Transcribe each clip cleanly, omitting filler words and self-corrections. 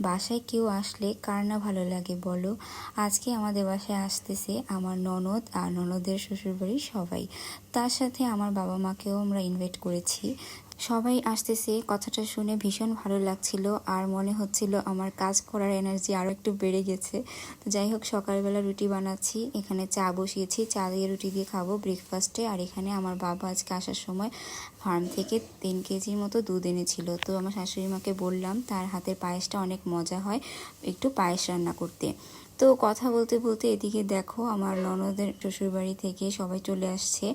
বাসায় কেউ আসলে কার না ভালো লাগে বলো। আজকে আমাদের বাসায় আসতেছে আমার ননদ আর ননদের শ্বশুরবাড়ির সবাই, তার সাথে আমার বাবা মাকেও আমরা ইনভাইট করেছি। সবাই আসতেছে, কথাটা শুনে ভীষণ ভালো লাগছিল আর মনে হচ্ছিল আমার কাজ করার এনার্জি আরও একটু বেড়ে গেছে। তো যাই হোক, সকালবেলা রুটি বানাচ্ছি, এখানে চা বসিয়েছি, চা দিয়ে রুটি দিয়ে খাবো ব্রেকফাস্টে। আর এখানে আমার বাবা আজকে আসার সময় ফার্ম থেকে 3 কেজির মতো দুধ এনেছিল। তো আমার শাশুড়ি মাকে বললাম তার হাতের পায়েসটা অনেক মজা হয়, একটু পায়েস রান্না করতে। তো কথা বলতে বলতে এদিকে দেখো আমার ননদের শ্বশুরবাড়ি থেকে সবাই চলে আসছে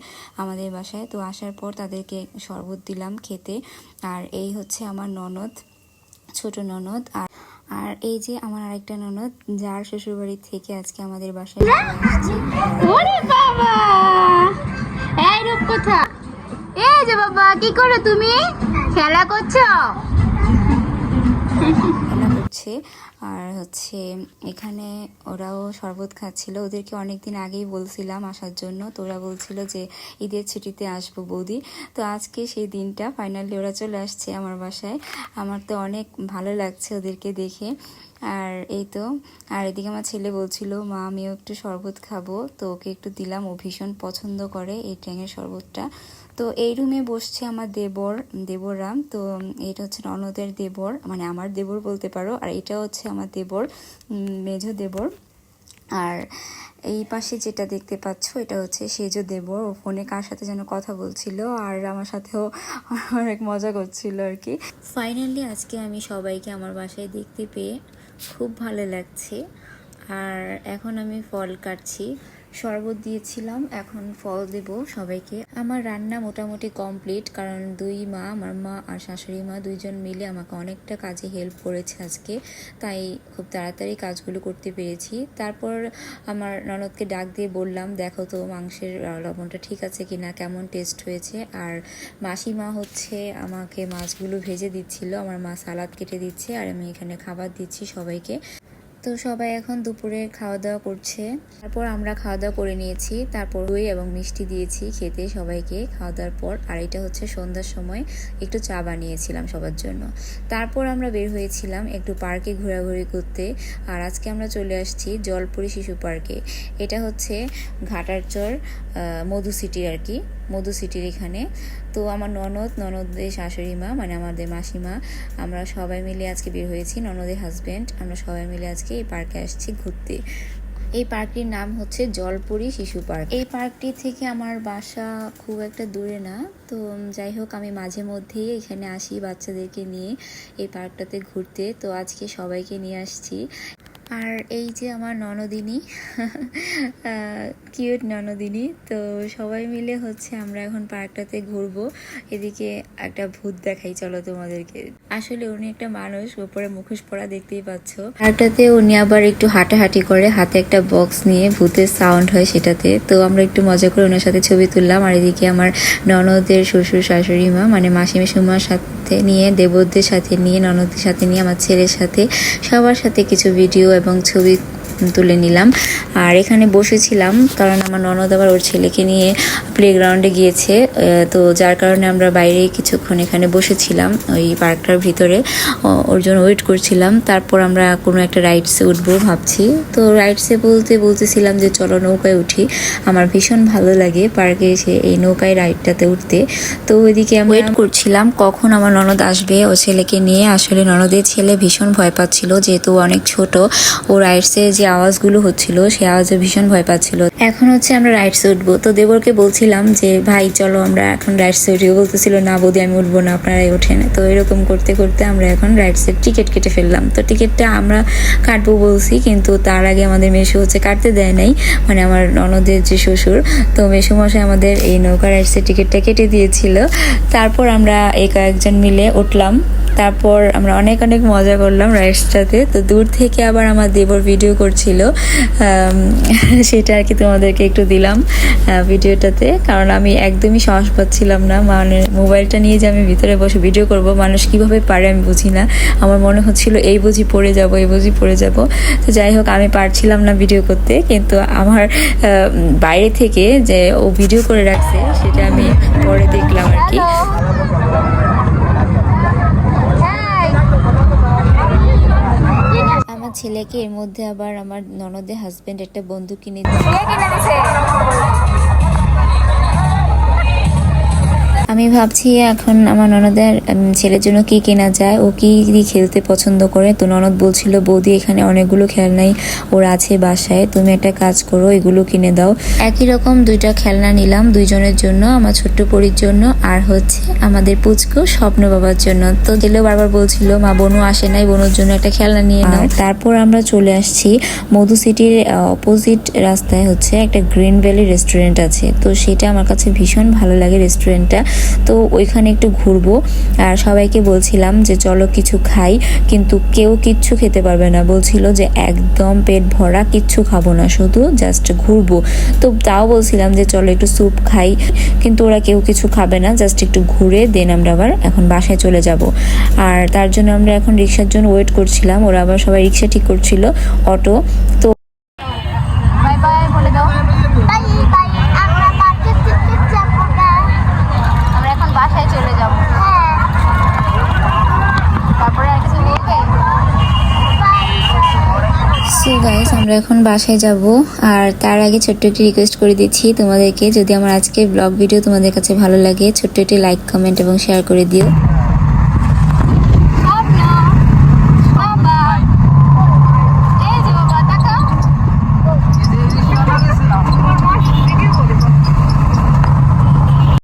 আমাদের বাসায়। তো আসার পর তাদেরকে শরবত দিলাম খেতে। আর এই হচ্ছে আমার ননদ, ছোট ননদ। আর এই যে আমার আরেকটা ননদ, যার শ্বশুরবাড়ি থেকে আজকে আমাদের বাসায় আসছে। ওরে বাবা, এই রূপকথা, এই যে বাবা কি করো তুমি? খেলা করছো? খেলা করছে। আর হচ্ছে এখানে ওরাও শরবত খাচ্ছিল। ওদেরকে অনেকদিন আগেই বলছিলাম আসার জন্য, তো ওরা বলছিল যে ঈদের ছুটিতে আসবো বৌদি। তো আজকে সেই দিনটা ফাইনালি ওরা চলে আসছে আমার বাসায়। আমার তো অনেক ভালো লাগছে ওদেরকে দেখে। আর এই তো, আর এদিকে আমার ছেলে বলছিল মা আমিও একটু শরবত খাবো, তো ওকে একটু দিলাম। ও ভীষণ পছন্দ করে এই ট্যাঙের শরবতটা। তো এই রুমে বসছে আমার দেবররা। তো এটা হচ্ছে ননদের দেবর, মানে আমার দেবর বলতে পারো। আর এটা হচ্ছে আমার দেবর, মেজো দেবর। আর এই পাশে যেটা দেখতে পাচ্ছ এটা হচ্ছে সেজো দেবর। ও ফোনে কার সাথে যেন কথা বলছিল আর আমার সাথেও অনেক মজা করছিল আর কি। ফাইনালি আজকে আমি সবাইকে আমার বাসায় দেখতে পেয়ে খুব ভালো লাগছে। আর এখন আমি ফল কাটছি, শরবত দিয়েছিলাম, এখন ফল দেব সবাইকে। আমার রান্না মোটামুটি কমপ্লিট, কারণ আমার মা আর শাশুড়ি মা দুইজন মিলে আমাকে অনেকটা কাজে হেল্প করেছে আজকে, তাই খুব তাড়াতাড়ি কাজগুলো করতে পেরেছি। তারপর আমার ননদকে ডাক দিয়ে বললাম দেখো তো মাংসের লবণটা ঠিক আছে কিনা, কেমন টেস্ট হয়েছে। আর মাসিমা হচ্ছে আমাকে মাছগুলো ভেজে দিচ্ছিল, আমার মা সালাদ কেটে দিচ্ছে আর আমি এখানে খাবার দিচ্ছি সবাইকে। তো সবাই এখন দুপুরে খাওয়া দাওয়া করছে। তারপর আমরা খাওয়া দাওয়া করে নিয়েছি, তারপর দই এবং মিষ্টি দিয়েছি খেতে সবাইকে খাওয়া দাওয়ার পর। আর এটা হচ্ছে সন্ধ্যার সময় একটু চা বানিয়েছিলাম সবার জন্য। তারপর আমরা বের হয়েছিলাম একটু পার্কে ঘোরাঘুরি করতে। আর আজকে আমরা চলে আসছি জলপুরি শিশু পার্কে। এটা হচ্ছে ঘাটারচর মধু সিটির আর কি, মধু সিটির এখানে। তো আমার ননদের শাশুড়ি মা, মানে আমাদের মাসিমা, আমরা সবাই মিলে আজকে বের হয়েছি, ননদের হাজব্যান্ড, আমরা সবাই মিলে আজকে এই পার্কে আসছি ঘুরতে। এই পার্কটির নাম হচ্ছে জলপুরি শিশু পার্ক। এই পার্কটি থেকে আমার বাসা খুব একটা দূরে না। তো যাই হোক, আমি মাঝে মধ্যেই এখানে আসি বাচ্চাদেরকে নিয়ে এই পার্কটাতে ঘুরতে। তো আজকে সবাইকে নিয়ে আসছি। আর এই যে আমার ননদিনী, কিউট ননদিনী। তো সবাই মিলে হচ্ছে আমরা এখন পার্কটাতে ঘুরবো। এদিকে একটা ভূত দেখাই চলো তোমাদেরকে। আসলে উনি একটা মানুষ, উপরে মুখোশ পরা, দেখতেই পাচ্ছ। পার্কটাতে উনি আবার একটু হাঁটাহাঁটি করে, হাতে একটা বক্স নিয়ে, ভূতের সাউন্ড হয় সেটাতে। তো আমরা একটু মজা করে ওনার সাথে ছবি তুললাম। আর এদিকে আমার ননদের শ্বশুর শাশুড়ি মা, মানে মাসিমা সুমার সাথে নিয়ে, দেবরদের সাথে নিয়ে, ননদের সাথে নিয়ে, আমার ছেলের সাথে, সবার সাথে কিছু ভিডিও এবং ছবি তুলে নিলাম। আর এখানে বসেছিলাম কারণ আমার ননদ আবার ওর ছেলেকে নিয়ে প্লেগ্রাউন্ডে গিয়েছে। তো যার কারণে আমরা বাইরে কিছুক্ষণ এখানে বসেছিলাম ওই পার্কটার ভিতরে, ওর জন্য ওয়েট করছিলাম। তারপর আমরা কোনো একটা রাইডসে উঠবো ভাবছি। তো রাইডসে বলতেছিলাম যে চলো নৌকায় উঠি। আমার ভীষণ ভালো লাগে পার্কে এসে এই নৌকায় রাইডটাতে উঠতে। তো ওইদিকে আমি ওয়েট করছিলাম কখন আমার ননদ আসবে ও ছেলেকে নিয়ে। আসলে ননদের ছেলে ভীষণ ভয় পাচ্ছিল, যেহেতু অনেক ছোট। ও রাইডসে যে আওয়াজগুলো হচ্ছিল সেই আওয়াজে ভীষণ ভয় পাচ্ছিল। এখন হচ্ছে আমরা রাইডসে উঠবো। তো দেবরকে বলছিলাম যে ভাই চলো আমরা এখন রাইডসে উঠি। বলতেছিল না বৌদি আমি উঠবো না, আপনারাই ওঠেন। তো এরকম করতে করতে আমরা এখন রাইডসের টিকিট কেটে ফেললাম। তো টিকিটটা আমরা কাটবো বলছি, কিন্তু তার আগে আমাদের মেসো হচ্ছে কাটতে দেয় নাই, মানে আমার ননদের যে শ্বশুর। তো মেসো মশাই আমাদের এই নৌকা রাইডসের টিকিটটা কেটে দিয়েছিল। তারপর আমরা এই কয়েকজন মিলে উঠলাম। তারপর আমরা অনেক অনেক মজা করলাম রাইডসটাতে। তো দূর থেকে আবার আমার দেবর ভিডিও করছিল, সেটা আর কি তোমাদেরকে একটু দিলাম ভিডিওটাতে। কারণ আমি একদমই সাহস পাচ্ছিলাম না, মানে মোবাইলটা নিয়ে যে আমি ভিতরে বসে ভিডিও করব, মানুষ কিভাবে পারে আমি বুঝি না। আমার মনে হচ্ছিল এই বুঝি পড়ে যাব। তো যাই হোক, আমি পারছিলাম না ভিডিও করতে, কিন্তু আমার বাইরে থেকে যে ও ভিডিও করে রাখছে সেটা আমি পরে দেখলাম আর কি। ছেলেকে, এর মধ্যে আবার আমার ননদের হাজবেন্ড একটা বন্দুক কিনে আমি ভাবছি এখন আমার ননদের ছেলের জন্য কি কেনা যায়, ও কি দিয়ে খেলতে পছন্দ করে। তো ননদ বলছিল বৌদি এখানে অনেকগুলো খেলনাই ওর আছে বাসায়, তুমি একটা কাজ করো এগুলো কিনে দাও। একই রকম দুইটা খেলনা নিলাম দুইজনের জন্য, আমার ছোট্ট পরীর জন্য আর হচ্ছে আমাদের পুচকু স্বপ্ন বাবার জন্য। তো ছেলেও বারবার বলছিল মা বনু আসে নাই, বনুর জন্য একটা খেলনা নিয়ে নাও। তারপর আমরা চলে আসছি মধু সিটির অপোজিট রাস্তায় হচ্ছে একটা গ্রিন ভ্যালি রেস্টুরেন্ট আছে। তো সেটা আমার কাছে ভীষণ ভালো লাগে রেস্টুরেন্টটা। তো ওইখানে একটু ঘুরবো আর সবাইকে বলছিলাম যে চলো কিছু খাই, কিন্তু কেউ কিচ্ছু খেতে পারবে না, বলছিল যে একদম পেট ভরা কিচ্ছু খাবো না, শুধু জাস্ট ঘুরবো। তো তাও বলছিলাম যে চলো একটু স্যুপ খাই, কিন্তু ওরা কেউ কিছু খাবে না, জাস্ট একটু ঘুরে দেন আমরা আবার এখন বাসায় চলে যাব। আর তার জন্য আমরা এখন রিক্সার জন্য ওয়েট করছিলাম, ওরা আবার সবাই রিক্সা ঠিক করছিল, অটো। তো বাই বাই বলে দাও। বাই বাই, আমরা পার্কে টিকিট যাব না, আমরা এখন বাসায় চলে যাব। হ্যাঁ, তারপরে আর কিছু বলবে? সো গাইস আমরা এখন বাসায় যাব। আর তার আগে ছোট্ট একটি রিকোয়েস্ট করে দিচ্ছি তোমাদেরকে, যদি আমার আজকের ব্লগ ভিডিও তোমাদের কাছে ভালো লাগে ছোট্ট একটি লাইক, কমেন্ট এবং শেয়ার করে দিও।